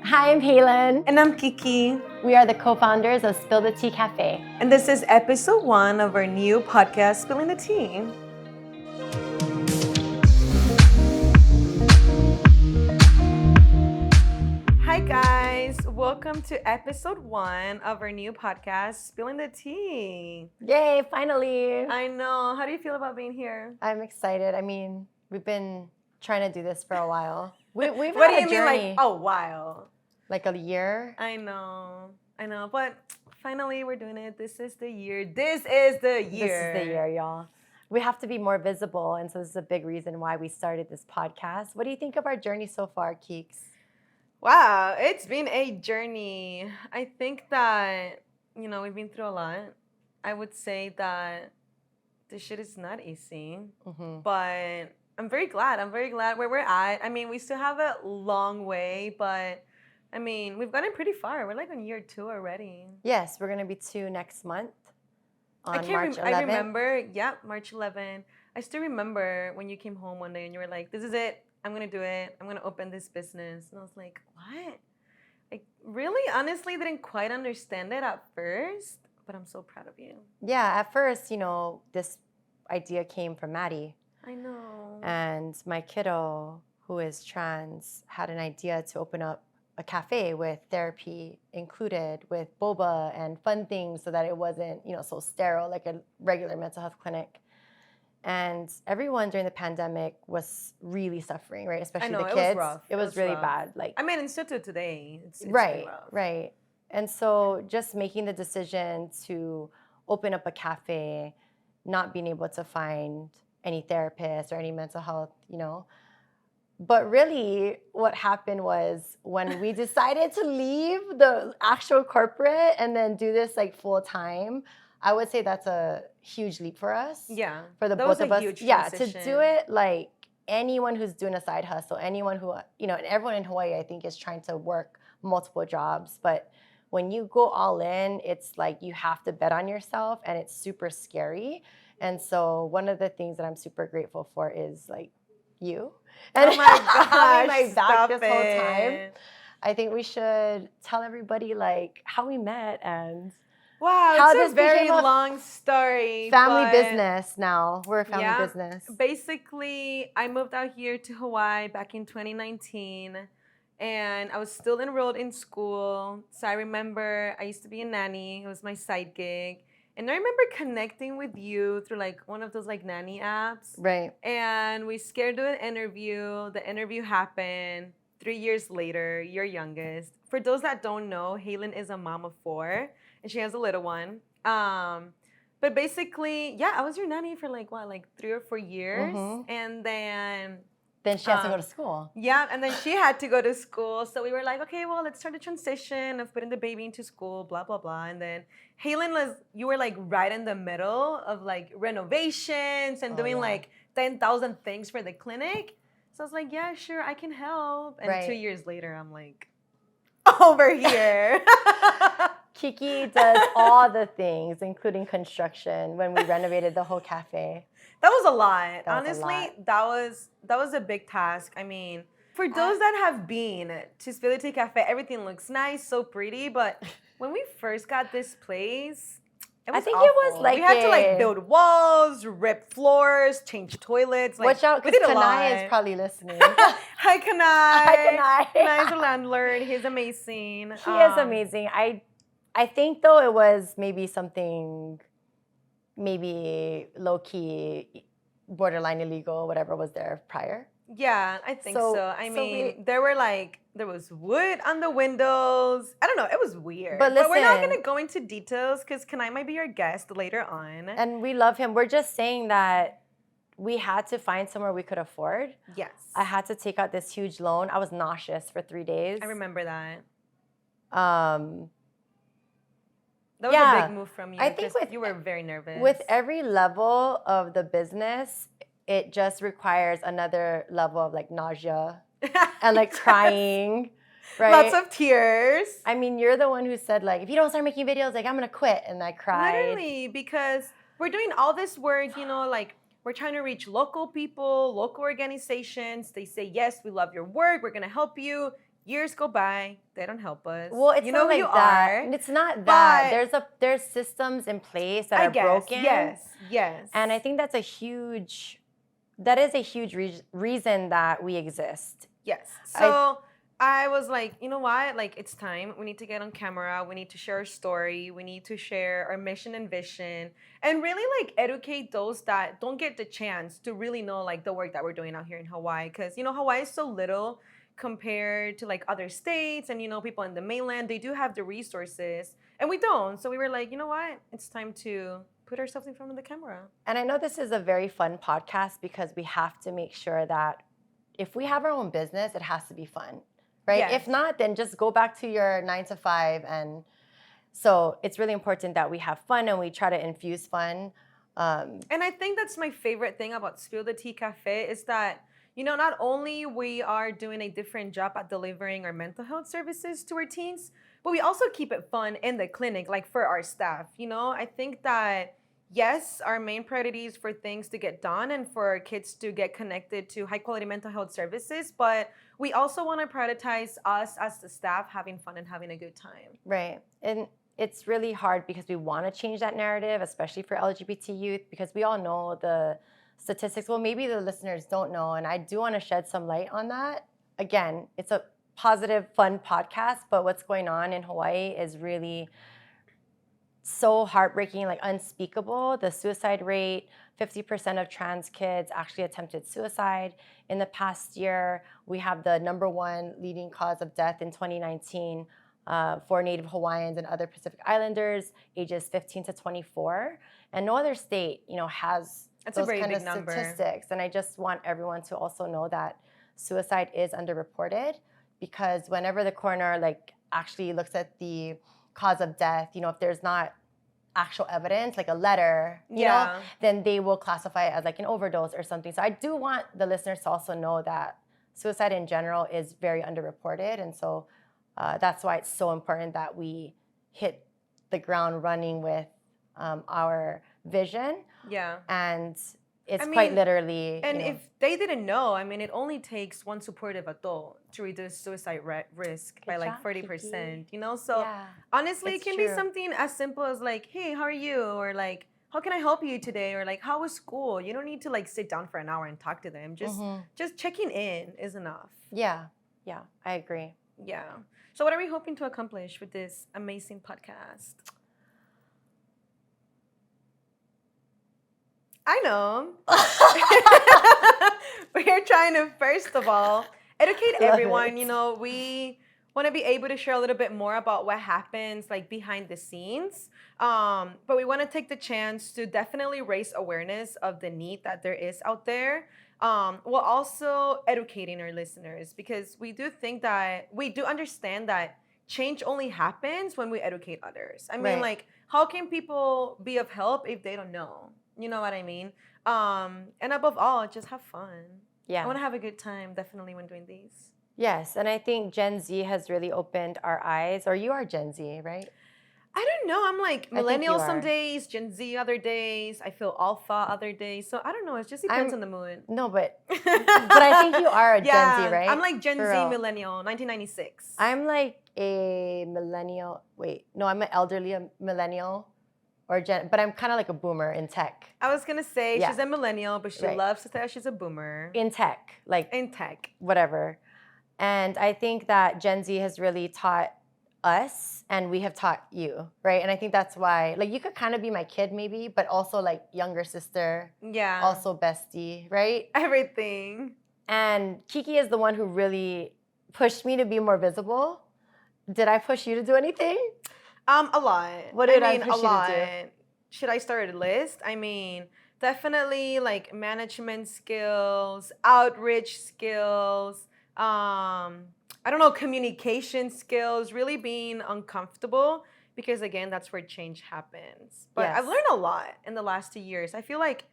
Hi, I'm Haylin. And I'm Kiki. We are the co-founders of Spill the Tea Cafe. And this is episode 1 of our new podcast, Spilling the Tea. Hi guys, welcome to episode 1 of our new podcast, Spilling the Tea. Yay, finally. I know. How do you feel about being here? I'm excited. I mean, we've been trying to do this for a while. We've What had do you a journey. mean, like, a while? Like a year? I know. But finally, we're doing it. This is the year. This is the year, y'all. We have to be more visible, and so this is a big reason why we started this podcast. What do you think of our journey so far, Keeks? Wow, it's been a journey. I think that, we've been through a lot. I would say that this shit is not easy, but I'm very glad. Where we're at. I mean, we still have a long way, but I mean, we've gotten pretty far. We're like on year 2 already. Yes, we're going to be 2 next month on March 11th. I remember, March 11th. I still remember when you came home one day and you were like, this is it. I'm going to do it. I'm going to open this business. And I was like, what? I really honestly didn't quite understand it at first, but I'm so proud of you. Yeah, at first, this idea came from Maddie. I know. And my kiddo, who is trans, had an idea to open up a cafe with therapy included, with boba and fun things so that it wasn't, so sterile like a regular mental health clinic. And everyone during the pandemic was really suffering, right? Especially the kids. It was rough. It was really rough. bad. Like, I mean, and still to today, it's right, rough. Right. And so just making the decision to open up a cafe, not being able to find any therapist or any mental health, But really what happened was when we decided to leave the actual corporate and then do this like full time, I would say that's a huge leap for us. Yeah. For the both of us. Yeah, to do it like anyone who's doing a side hustle, anyone who, and everyone in Hawaii I think is trying to work multiple jobs. But when you go all in, it's like you have to bet on yourself and it's super scary. And so one of the things that I'm super grateful for is like you. And oh my gosh, having my back stop this it. whole time. I think we should tell everybody like how we met and wow, how it's this a very became a long story. family business now. We're a family Yeah. business. Basically, I moved out here to Hawaii back in 2019. And I was still enrolled in school. So I remember I used to be a nanny. It was my side gig. And I remember connecting with you through like one of those like nanny apps. Right. And we scheduled an interview. The interview happened 3 years later, your youngest. For those that don't know, Haylin is a mom of 4 and she has a little one. But basically, I was your nanny for like 3 or 4 years. And then she has to go to school. Yeah, and then she had to go to school. So we were like, okay, well, let's start the transition of putting the baby into school, blah, blah, blah. And then Haylin you were like right in the middle of like renovations and doing like 10,000 things for the clinic. So I was like, yeah, sure, I can help. And 2 years later, I'm like, over here. Kiki does all the things, including construction, when we renovated the whole cafe. That was a lot. Honestly, that was a big task. I mean, for those that have been to Spill the Tea Cafe, everything looks nice, so pretty. But when we first got this place, it was awful. It was like we had to like build walls, rip floors, change toilets. Like, watch out, because Kanai is probably listening. Hi, Kanai. Hi, Kanai. Kanai's a landlord. He's amazing. He is amazing. I think though it was maybe something. Maybe low-key, borderline illegal, whatever was there prior. Yeah, I think so. I mean, there was wood on the windows. I don't know. It was weird. But listen, we're not going to go into details because Kanai might be your guest later on. And we love him. We're just saying that we had to find somewhere we could afford. Yes. I had to take out this huge loan. I was nauseous for 3 days. I remember that. That was a big move from you. I think you were very nervous. With every level of the business, it just requires another level of like nausea and like crying, right? Lots of tears. I mean, you're the one who said like, if you don't start making videos, like I'm gonna quit, and I cried. Literally, because we're doing all this work, like we're trying to reach local people, local organizations. They say, yes, we love your work. We're gonna help you. years go by, they don't help us. Well, it's you not know who like you that. are. It's not that. But There's systems in place that I are guess, broken. yes. And I think that is a huge reason that we exist. Yes. So I was like, you know what? Like, it's time. We need to get on camera. We need to share our story. We need to share our mission and vision and really like educate those that don't get the chance to really know like the work that we're doing out here in Hawaii. Because, you know, Hawaii is so little compared to like other states and, you know, people in the mainland. They do have the resources and we don't. So we were like, you know what? It's time to put ourselves in front of the camera. And I know this is a very fun podcast because we have to make sure that if we have our own business, it has to be fun, right? Yes. If not, then just go back to your 9 to 5. And so it's really important that we have fun and we try to infuse fun. And I think that's my favorite thing about Spill the Tea Cafe is that, you know, not only we are doing a different job at delivering our mental health services to our teens, but we also keep it fun in the clinic, like for our staff. You know, I think that, yes, our main priority is for things to get done and for our kids to get connected to high quality mental health services, but we also want to prioritize us as the staff having fun and having a good time. Right. And it's really hard because we want to change that narrative, especially for LGBT youth, because we all know the statistics. Well, maybe the listeners don't know, and I do want to shed some light on that. Again, it's a positive, fun podcast, but what's going on in Hawaii is really so heartbreaking, like unspeakable. The suicide rate, 50% of trans kids actually attempted suicide in the past year. We have the #1 leading cause of death in 2019 for Native Hawaiians and other Pacific Islanders, ages 15 to 24. And no other state, you know, has those kind of statistics. And I just want everyone to also know that suicide is underreported, because whenever the coroner like actually looks at the cause of death, you know, if there's not actual evidence, like a letter, you know, then they will classify it as like an overdose or something. So I do want the listeners to also know that suicide in general is very underreported. And so that's why it's so important that we hit the ground running with our vision. Yeah. And it's quite literally. And if they didn't know, I mean, it only takes one supportive adult to reduce suicide risk by like 40%, Kiki. You know? So honestly, it can be something as simple as like, hey, how are you? Or like, how can I help you today? Or like, how was school? You don't need to like sit down for an hour and talk to them. Just checking in is enough. Yeah, I agree. Yeah. So what are we hoping to accomplish with this amazing podcast? I know. We're trying to, first of all, educate everyone. You know, we want to be able to share a little bit more about what happens like behind the scenes. But we want to take the chance to definitely raise awareness of the need that there is out there. While also educating our listeners, because we do think that we do understand that change only happens when we educate others. I mean, like, how can people be of help if they don't know? You know what I mean? And above all, just have fun. Yeah. I want to have a good time, definitely, when doing these. Yes, and I think Gen Z has really opened our eyes. Or you are Gen Z, right? I don't know. I'm like millennial some days, Gen Z other days. I feel alpha other days. So I don't know. It just depends on the mood. No, but I think you are a Gen Z, right? I'm like Gen Z millennial, 1996. I'm like a millennial. Wait, no, I'm an elderly millennial. But I'm kind of like a boomer in tech. I was going to say she's a millennial, but she loves to say she's a boomer. In tech. Like in tech. Whatever. And I think that Gen Z has really taught us and we have taught you, right? And I think that's why, like, you could kind of be my kid maybe, but also like younger sister. Yeah. Also bestie, right? Everything. And Kiki is the one who really pushed me to be more visible. Did I push you to do anything? A lot. What did I push you to do? Should I start a list? I mean, definitely like management skills, outreach skills, I don't know, communication skills, really being uncomfortable, because again, that's where change happens. But I've learned a lot in the last 2 years. I feel like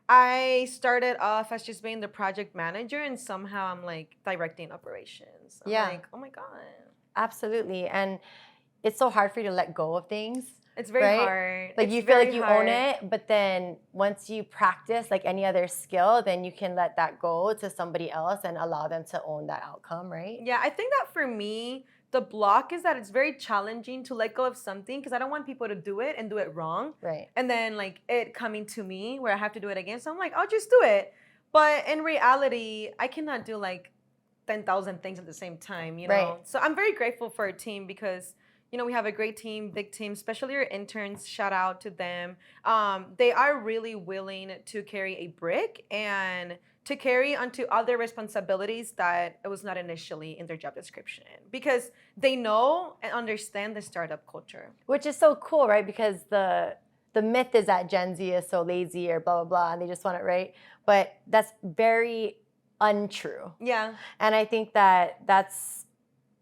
I started off as just being the project manager, and somehow I'm like directing operations. I'm like, oh my God. Absolutely. And it's so hard for you to let go of things. It's very right? hard. Like It's you feel like very you hard. own it, but then once you practice like any other skill, then you can let that go to somebody else and allow them to own that outcome, right? Yeah, I think that for me, the block is that it's very challenging to let go of something because I don't want people to do it and do it wrong. Right. And then like it coming to me where I have to do it again. So I'm like, I'll just do it. But in reality, I cannot do like 10,000 things at the same time, you know? Right. So I'm very grateful for our team because, you know, we have a great team, big team, especially our interns. Shout out to them. They are really willing to carry a brick and to carry onto other responsibilities that it was not initially in their job description because they know and understand the startup culture. Which is so cool, right? Because the myth is that Gen Z is so lazy or blah blah blah and they just want it right. But that's very untrue. Yeah. And I think that that's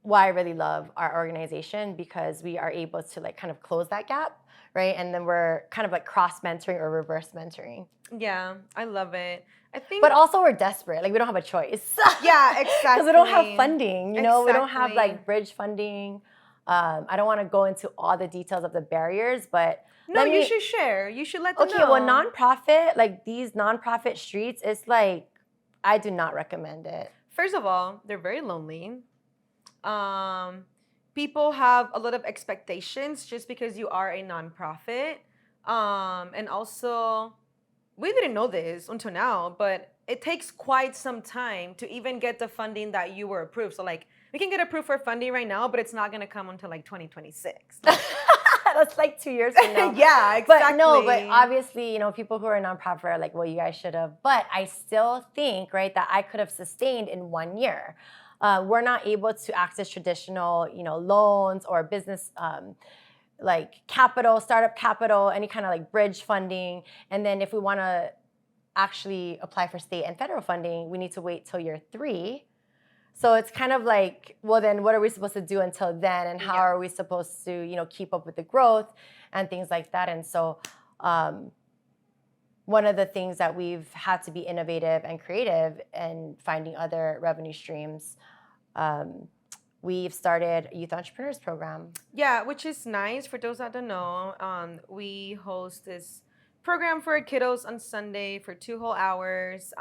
why I really love our organization because we are able to like kind of close that gap, right? And then we're kind of like cross mentoring or reverse mentoring. Yeah, I love it. I think But also we're desperate. Like we don't have a choice. Yeah, exactly. Because we don't have funding, you know? We don't have Exactly. like bridge funding. I don't want to go into all the details of the barriers, but No, you should share. You should let them okay, know. well, nonprofit, like these nonprofit streets, it's like I do not recommend it. First of all, they're very lonely. People have a lot of expectations just because you are a nonprofit. And also, we didn't know this until now, but it takes quite some time to even get the funding that you were approved. So, like, we can get approved for funding right now, but it's not going to come until like 2026. That's like 2 years from now. Yeah, exactly. But no, but obviously, you know, people who are a nonprofit are like, well, you guys should have. But I still think, right, that I could have sustained in 1 year. We're not able to access traditional, you know, loans or business like capital, startup capital, any kind of like bridge funding. And then if we want to actually apply for state and federal funding, we need to wait till year 3. So it's kind of like, well, then what are we supposed to do until then? And how are we supposed to, you know, keep up with the growth and things like that? And so one of the things that we've had to be innovative and creative and finding other revenue streams, we've started a youth entrepreneurs program. Yeah, which is nice. For those that don't know, we host this program for kiddos on Sunday for 2 whole hours.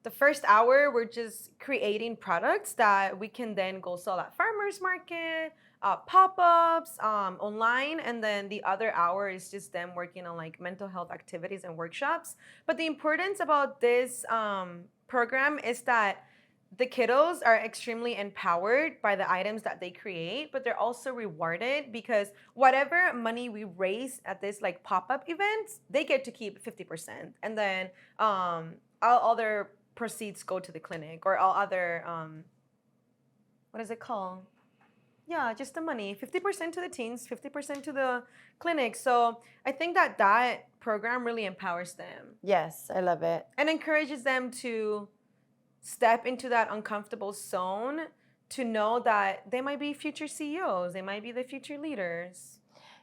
The first hour, we're just creating products that we can then go sell at farmers market, pop-ups, online. And then the other hour is just them working on like mental health activities and workshops. But the importance about this program is that the kiddos are extremely empowered by the items that they create, but they're also rewarded because whatever money we raise at this like pop-up events, they get to keep 50%. And then all other proceeds go to the clinic or all other, what is it called? Yeah, just the money. 50% to the teens, 50% to the clinic. So I think that that program really empowers them. Yes, I love it. And encourages them to step into that uncomfortable zone to know that they might be future CEOs, they might be the future leaders.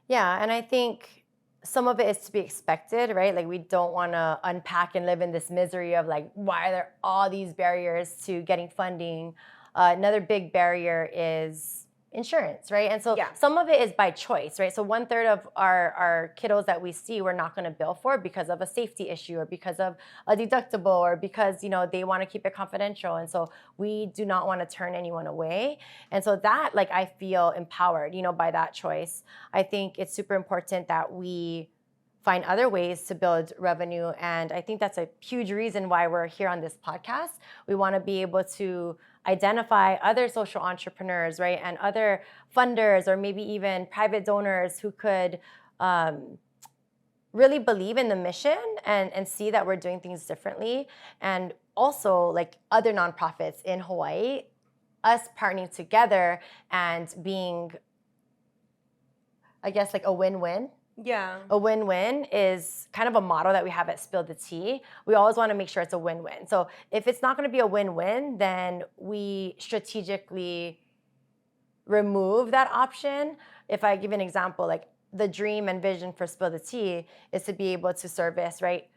Yeah, and I think some of it is to be expected, right? Like we don't want to unpack and live in this misery of like, why are there all these barriers to getting funding? Another big barrier is insurance, right? And so some of it is by choice, right? So 1/3 of our kiddos that we see, we're not going to bill for because of a safety issue or because of a deductible or because, you know, they want to keep it confidential. And so we do not want to turn anyone away. And so that, like, I feel empowered, you know, by that choice. I think it's super important that we find other ways to build revenue. And I think that's a huge reason why we're here on this podcast. We want to be able to identify other social entrepreneurs, right? And other funders or maybe even private donors who could really believe in the mission and see that we're doing things differently. And also like other nonprofits in Hawaii, us partnering together and being, I guess, like a win-win. Yeah. A win-win is kind of a motto that we have at Spill the Tea. We always want to make sure it's a win-win. So if it's not going to be a win-win, then we strategically remove that option. If I give an example, like the dream and vision for Spill the Tea is to be able to service, right,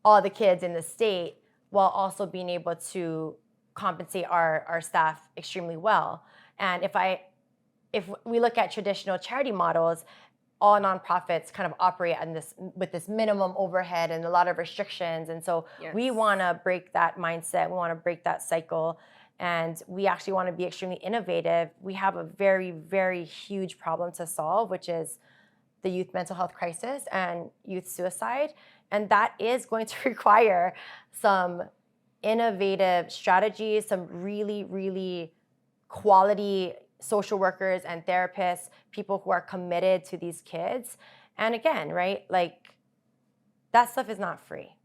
all the kids in the state while also being able to compensate our staff extremely well. And if we look at traditional charity models, all nonprofits kind of operate on this with this minimum overhead and a lot of restrictions. And so we want to break that mindset. We want to break that cycle. And we actually want to be extremely innovative. We have a very, very huge problem to solve, which is the youth mental health crisis and youth suicide. And that is going to require some innovative strategies, some really, really quality social workers and therapists, people who are committed to these kids. And again, right, like that stuff is not free.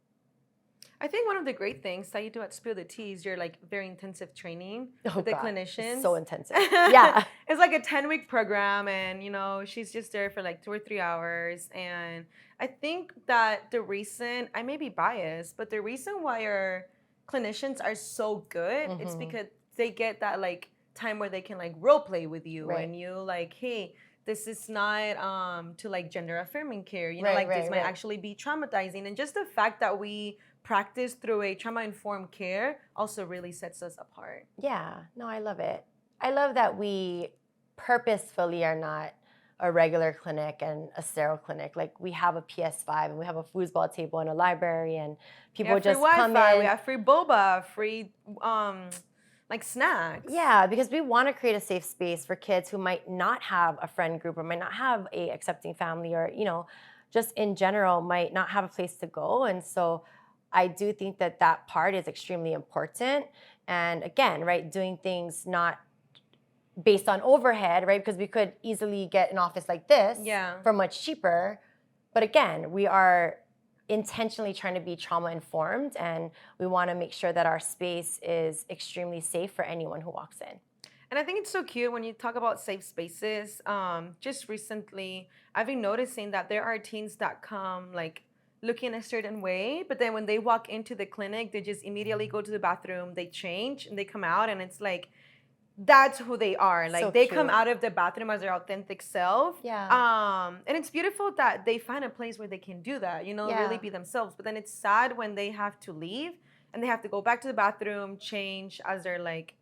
I think one of the great things that you do at Spill the Tea is your like very intensive training with the clinicians. It's so intensive. Yeah. It's like a 10-week program, and you know, she's just there for like 2 or 3 hours. And I think that the reason, I may be biased, but the reason why our clinicians are so good, it's because they get that like time where they can like role play with you, and you like, hey, this is not to like gender affirming care, you know, like this might actually be traumatizing. And just the fact that we practice through a trauma-informed care also really sets us apart. Yeah, no, I love it. I love that we purposefully are not a regular clinic and a sterile clinic. Like we have a PS5 and we have a foosball table and a library, and people just come in. We have free boba, free like snacks. Yeah, because we want to create a safe space for kids who might not have a friend group or might not have a accepting family, or, you know, just in general might not have a place to go. And so I do think that that part is extremely important. And again, right, doing things not based on overhead, right? Because we could easily get an office like this for much cheaper. But again, we are intentionally trying to be trauma informed, and we want to make sure that our space is extremely safe for anyone who walks in. And I think it's so cute when you talk about safe spaces. Just recently, I've been noticing that there are teens that come like looking a certain way, but then when they walk into the clinic, they just immediately go to the bathroom, they change, and they come out, and it's like, that's who they are. Like, so they come out of the bathroom as their authentic self. Yeah. And it's beautiful that they find a place where they can do that, you know, really be themselves. But then it's sad when they have to leave and they have to go back to the bathroom, change as their like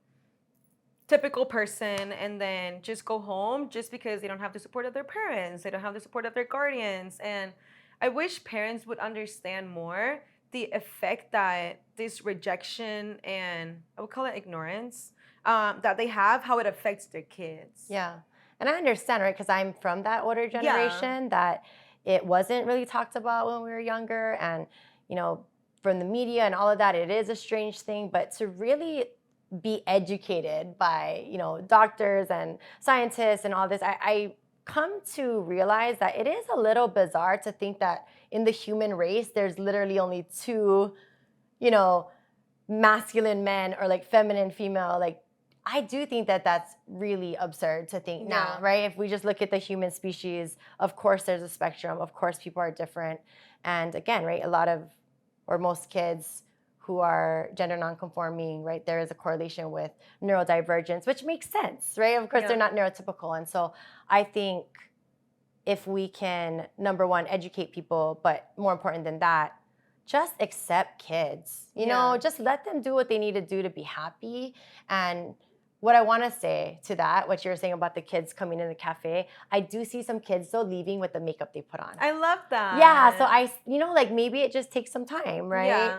typical person, and then just go home just because they don't have the support of their parents, they don't have the support of their guardians. And I wish parents would understand more the effect that this rejection and I would call it ignorance that they have, how it affects their kids. Yeah. And I understand, right? Because I'm from that older generation that it wasn't really talked about when we were younger. And, you know, from the media and all of that, it is a strange thing. But to really be educated by, you know, doctors and scientists and all this, I come to realize that it is a little bizarre to think that in the human race, there's literally only two, you know, masculine men or like feminine female. Like, I do think that that's really absurd to think now, right? If we just look at the human species, of course there's a spectrum. Of course people are different. And again, right, a lot of, or most kids who are gender nonconforming, right, there is a correlation with neurodivergence, which makes sense, right? Of course they're not neurotypical. And so I think if we can, number one, educate people, but more important than that, just accept kids, you know, just let them do what they need to do to be happy. And what I want to say to that, what you're saying about the kids coming in the cafe, I do see some kids though leaving with the makeup they put on. I love that. Yeah, so I, you know, like maybe it just takes some time, right? Yeah.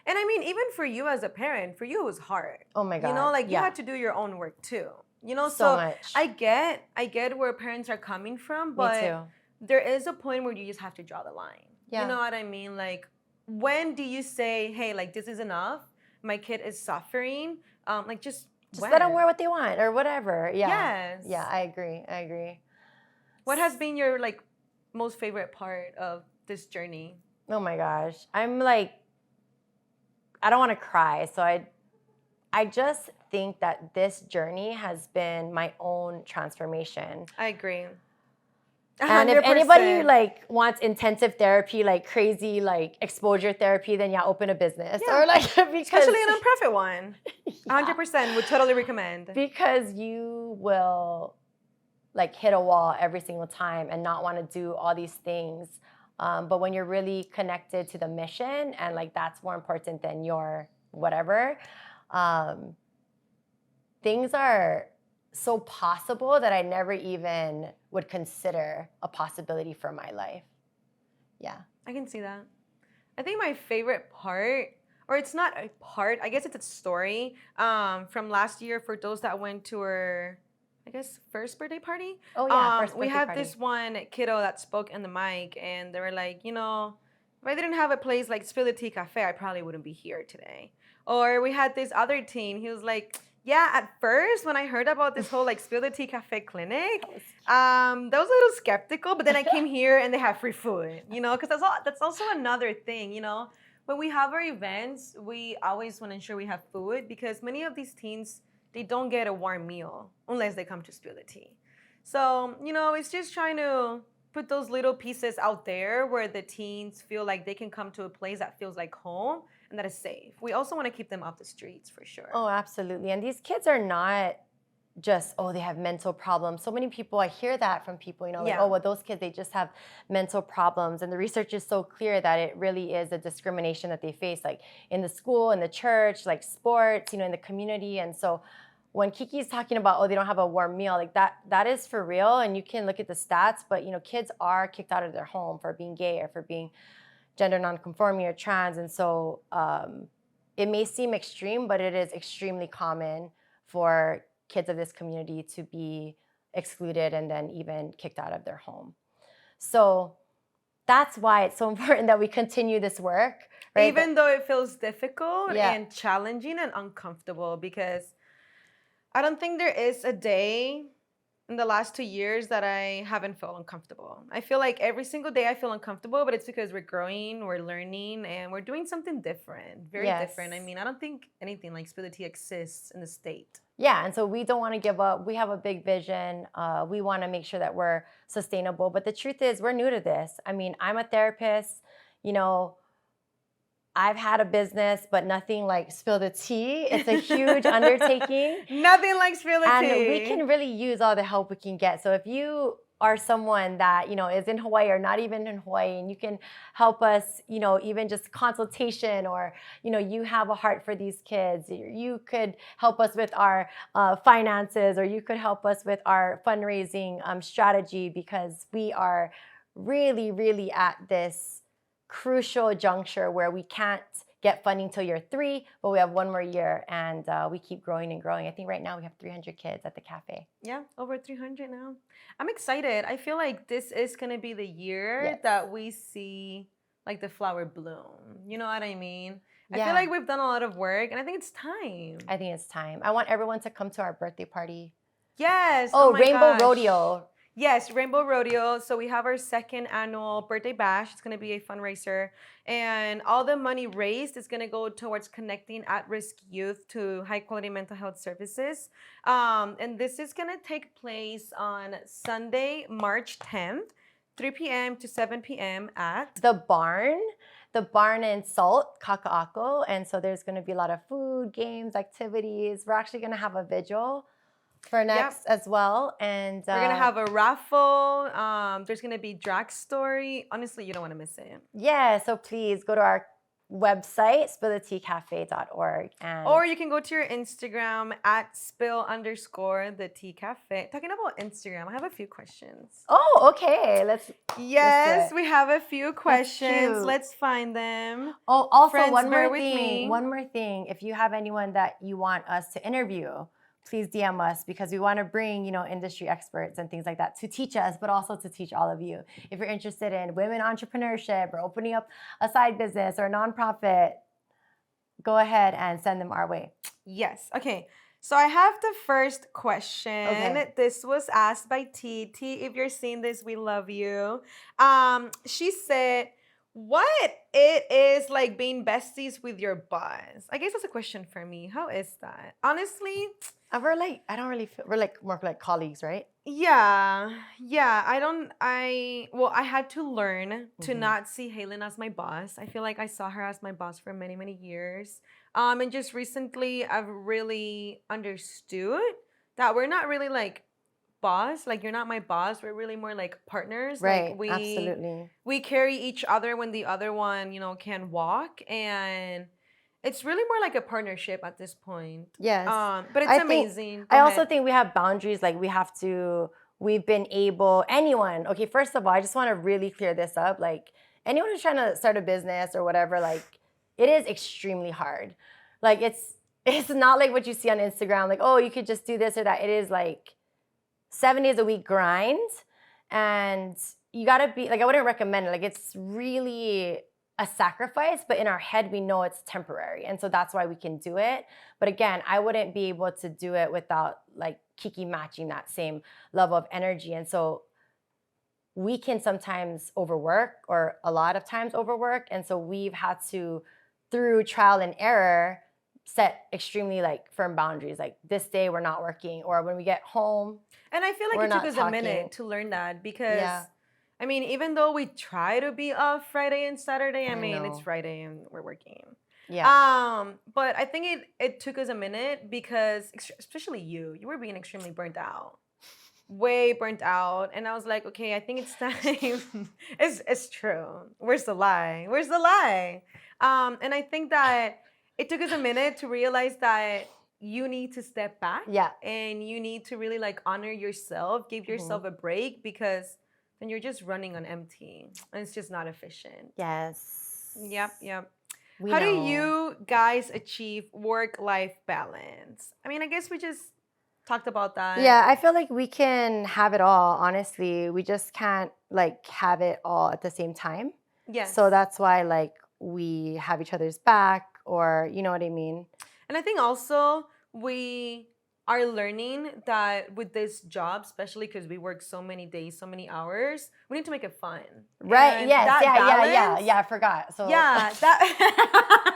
And I mean, even for you as a parent, for you it was hard. Oh my God. You know, like you had to do your own work too. You know, so much. I get where parents are coming from, but there is a point where you just have to draw the line. Yeah. You know what I mean? Like, when do you say, hey, like this is enough? My kid is suffering. Like just let them wear what they want or whatever. Yeah. Yes. Yeah, I agree. What has been your like most favorite part of this journey? Oh my gosh. I'm like, I don't want to cry. So I just think that this journey has been my own transformation. I agree. 100%. And if anybody like wants intensive therapy, like crazy, like exposure therapy, then open a business or like because especially a nonprofit one. 100% would totally recommend. Because you will like hit a wall every single time and not want to do all these things. But when you're really connected to the mission and like that's more important than your whatever, things are so possible that I never even would consider a possibility for my life. Yeah. I can see that. I think my favorite part, or it's not a part, I guess it's a story from last year for those that went to our, I guess, first birthday party. Oh yeah, first We birthday had party. this one kiddo that spoke in the mic, and they were like, you know, if I didn't have a place like Spill the Tea Cafe, I probably wouldn't be here today. Or we had this other teen, he was like, yeah, at first when I heard about this whole like Spill the Tea Cafe clinic, that was a little skeptical, but then I came here and they have free food, you know, because that's also another thing, you know. When we have our events, we always want to ensure we have food because many of these teens, they don't get a warm meal unless they come to Spill the Tea. So, you know, it's just trying to put those little pieces out there where the teens feel like they can come to a place that feels like home and that is safe. We also want to keep them off the streets for sure. Oh, absolutely. And these kids are not just, oh, they have mental problems. So many people, I hear that from people, you know, like, Yeah. oh, well, those kids, they just have mental problems. And the research is so clear that it really is a discrimination that they face, like in the school, in the church, like sports, you know, in the community. And so when Kiki's talking about, oh, they don't have a warm meal, like that is for real. And you can look at the stats, but, you know, kids are kicked out of their home for being gay or for being gender nonconforming or trans. And so it may seem extreme, but it is extremely common for kids of this community to be excluded and then even kicked out of their home. So that's why it's so important that we continue this work. Right? Even though it feels difficult Yeah. and challenging and uncomfortable, because I don't think there is a day in the last 2 years that I haven't felt uncomfortable. I feel like every single day I feel uncomfortable, but it's because we're growing, we're learning, and we're doing something different, very different. I mean, I don't think anything like Spill the Tea exists in the state. Yeah, and so we don't want to give up. We have a big vision. We want to make sure that we're sustainable. But the truth is, we're new to this. I mean, I'm a therapist, you know, I've had a business, but nothing like Spill the Tea. It's a huge undertaking. Nothing like Spill the Tea. And we can really use all the help we can get. So if you are someone that, you know, is in Hawaii or not even in Hawaii, and you can help us, you know, even just consultation, or, you know, you have a heart for these kids, you could help us with our finances, or you could help us with our fundraising strategy, because we are really, really at this crucial juncture where we can't get funding till year 3, but we have 1 more year, and we keep growing and growing. I think right now we have 300 kids at the cafe. Yeah, over 300 now. I'm excited. I feel like this is going to be the year that we see like the flower bloom. You know what I mean? I feel like we've done a lot of work, and I think it's time. I think it's time. I want everyone to come to our birthday party. Yes. Oh, my Rainbow gosh. Rodeo. Yes, Rainbow Rodeo. So we have our 2nd annual birthday bash. It's going to be a fundraiser. And all the money raised is going to go towards connecting at-risk youth to high-quality mental health services. And this is going to take place on Sunday, March 10th, 3 p.m. to 7 p.m. at the barn in Salt, Kaka'ako. And so there's going to be a lot of food, games, activities. We're actually going to have a vigil for next as well. And we're gonna have a raffle. There's gonna be drag story. Honestly, you don't want to miss it. Yeah, so please go to our website, spilltheteacafe.org. Or you can go to your Instagram at spill_the_tea_cafe. Talking about Instagram, I have a few questions. Oh, okay. Yes, we have a few questions. Let's find them. Oh, also Friends, one bear more with thing. me. One more thing. If you have anyone that you want us to interview, please DM us, because we want to bring, you know, industry experts and things like that to teach us, but also to teach all of you. If you're interested in women entrepreneurship or opening up a side business or a nonprofit, go ahead and send them our way. Yes. Okay. So I have the first question. Okay. This was asked by T. T, if you're seeing this, we love you. She said, what it is like being besties with your boss? I guess that's a question for me. How is that? Honestly, We're like, I don't really feel, we're like more like colleagues, right? yeah. I had to learn to not see Haylin as my boss. I feel like I saw her as my boss for many, many years. And just recently I've really understood that we're not really like boss, like you're not my boss, we're really more like partners. Right, Like absolutely. we carry each other when the other one, you know, can walk. And It's really more like a partnership at this point. Yes. But it's amazing. I also think we have boundaries. Like we've been able, anyone, okay, first of all, I just want to really clear this up. Like anyone who's trying to start a business or whatever, like it is extremely hard. Like it's not like what you see on Instagram, like, oh, you could just do this or that. It is like 7 days a week grind. And you gotta be, like, I wouldn't recommend it. Like it's really a sacrifice, but in our head, we know it's temporary. And so that's why we can do it. But again, I wouldn't be able to do it without like Kiki matching that same level of energy. And so we can sometimes overwork, or a lot of times overwork. And so we've had to, through trial and error, set extremely like firm boundaries. Like this day we're not working, or when we get home. And I feel like it took us a minute to learn that because I mean, even though we try to be off Friday and Saturday, I mean, it's Friday and we're working. Yeah. But I think it took us a minute because, especially you were being extremely burnt out, way burnt out, and I was like, okay, I think it's time. It's true. Where's the lie? Where's the lie? And I think that it took us a minute to realize that you need to step back. Yeah. And you need to really like honor yourself, give yourself a break, because then you're just running on empty and it's just not efficient. Yes. Yep. How do you guys achieve work-life balance? I mean, I guess we just talked about that. Yeah, I feel like we can have it all, honestly. We just can't like have it all at the same time. Yes. So that's why like we have each other's back, or you know what I mean? And I think also we are learning that with this job, especially because we work so many days, so many hours, we need to make it fun. Right. And yes. Yeah. I forgot. So yeah, that.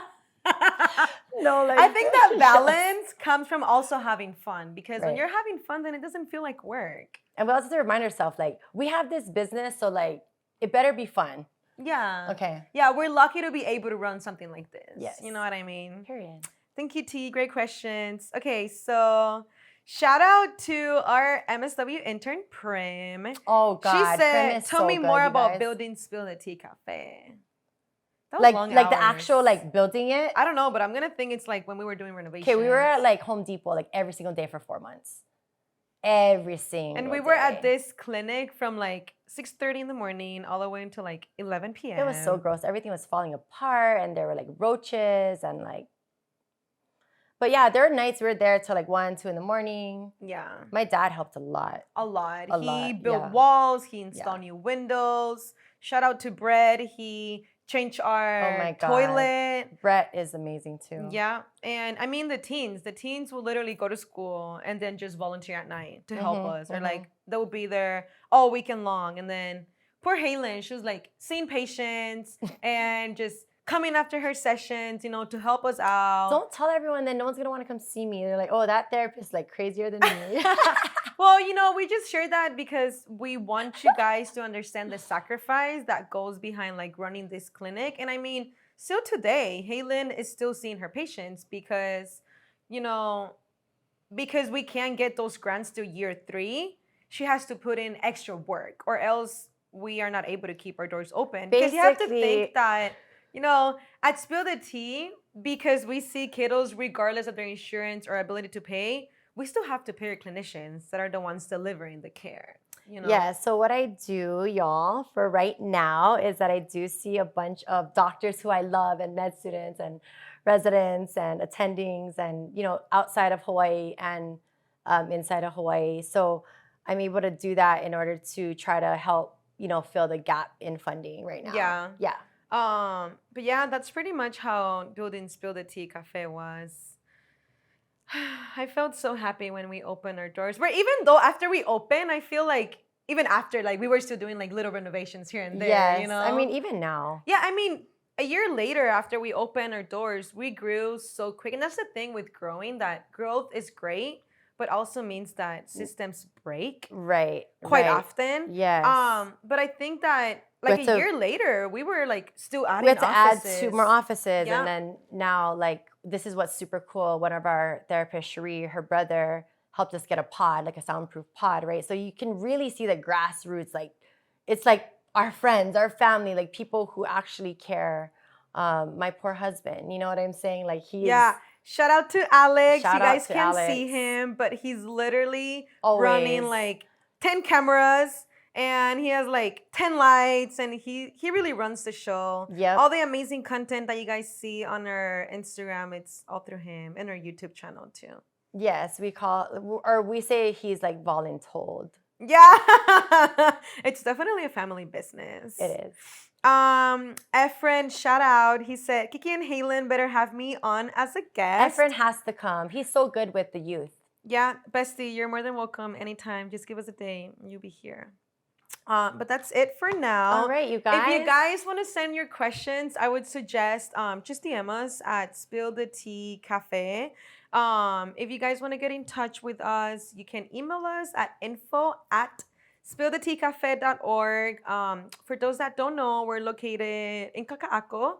No, like I think that balance comes from also having fun, because when you're having fun, then it doesn't feel like work. And we also have to remind ourselves, like, we have this business, so like it better be fun. Yeah. Okay. Yeah, we're lucky to be able to run something like this. Yes. You know what I mean? Period. Thank you, T. Great questions. Okay, so shout out to our MSW intern, Prim. Oh, God. She said, tell me more about building Spill the Tea Cafe. That was long hours. The actual, like, building it? I don't know, but I'm going to think it's like when we were doing renovations. Okay, we were at, like, Home Depot, like, every single day for 4 months. Every single And we were at this clinic from, like, 6:30 in the morning all the way until, like, 11 p.m. It was so gross. Everything was falling apart, and there were, like, roaches and, like... But yeah, there were nights we were there till like 1, 2 in the morning. Yeah. My dad helped a lot. He built walls. He installed new windows. Shout out to Brett. He changed our toilet. Brett is amazing too. Yeah. And I mean, the teens will literally go to school and then just volunteer at night to help us. Or like, they will be there all weekend long. And then poor Haylin, she was like seeing patients and just coming after her sessions, you know, to help us out. Don't tell everyone that no one's going to want to come see me. They're like, oh, that therapist is like crazier than me. Well, you know, we just share that because we want you guys to understand the sacrifice that goes behind like running this clinic. And I mean, still today, Haylin is still seeing her patients because, you know, because we can't get those grants to year 3, she has to put in extra work, or else we are not able to keep our doors open. Because you have to think that, you know, at Spill the Tea, because we see kiddos regardless of their insurance or ability to pay, we still have to pay our clinicians that are the ones delivering the care. You know? Yeah, so what I do, y'all, for right now is that I do see a bunch of doctors who I love, and med students and residents and attendings, and, you know, outside of Hawaii and inside of Hawaii. So I'm able to do that in order to try to help, you know, fill the gap in funding right now. Yeah. Yeah. But yeah, that's pretty much how building Spill the Tea Cafe was. I felt so happy when we opened our doors. But even though after we opened, I feel like even after, like, we were still doing like little renovations here and there, you know? I mean, even now. Yeah, I mean, a year later after we opened our doors, we grew so quick. And that's the thing with growing, that growth is great, but also means that systems break. Quite often. Yes. But I think that like a year later, we were like still adding offices. We had to add 2 more offices. Yeah. And then now, like, this is what's super cool. One of our therapists, Cherie, her brother, helped us get a pod, like a soundproof pod, right? So you can really see the grassroots, like, it's like our friends, our family, like people who actually care My poor husband, you know what I'm saying? Like he's Yeah. Shout out to Alex. Shout You out guys to can't Alex. see him, but he's literally Always. running like 10 cameras and he has like 10 lights and he really runs the show. Yep. All the amazing content that you guys see on our Instagram, it's all through him, and our YouTube channel too. Yes, we say he's like voluntold. Yeah. It's definitely a family business. It is. Efren, shout out. He said, Kiki and Haylin better have me on as a guest. Efren has to come. He's so good with the youth. Yeah, bestie, you're more than welcome anytime. Just give us a day. You'll be here. But that's it for now. All right, you guys. If you guys want to send your questions, I would suggest just DM us at Spill the Tea Cafe. If you guys want to get in touch with us, you can email us at info@spilltheteacafe.org. For those that don't know, we're located in Kaka'ako.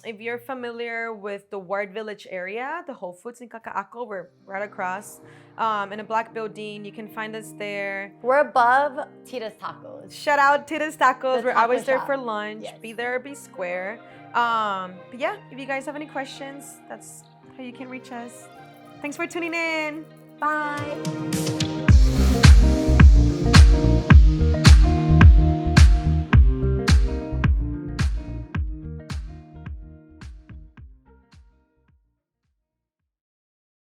If you're familiar with the Ward Village area, the Whole Foods in Kaka'ako, we're right across in a black building. You can find us there. We're above Tita's Tacos. Shout out Tita's Tacos. We're always there shop. for lunch. Yes. Be there or be square. But yeah, if you guys have any questions, that's how you can reach us. Thanks for tuning in. Bye.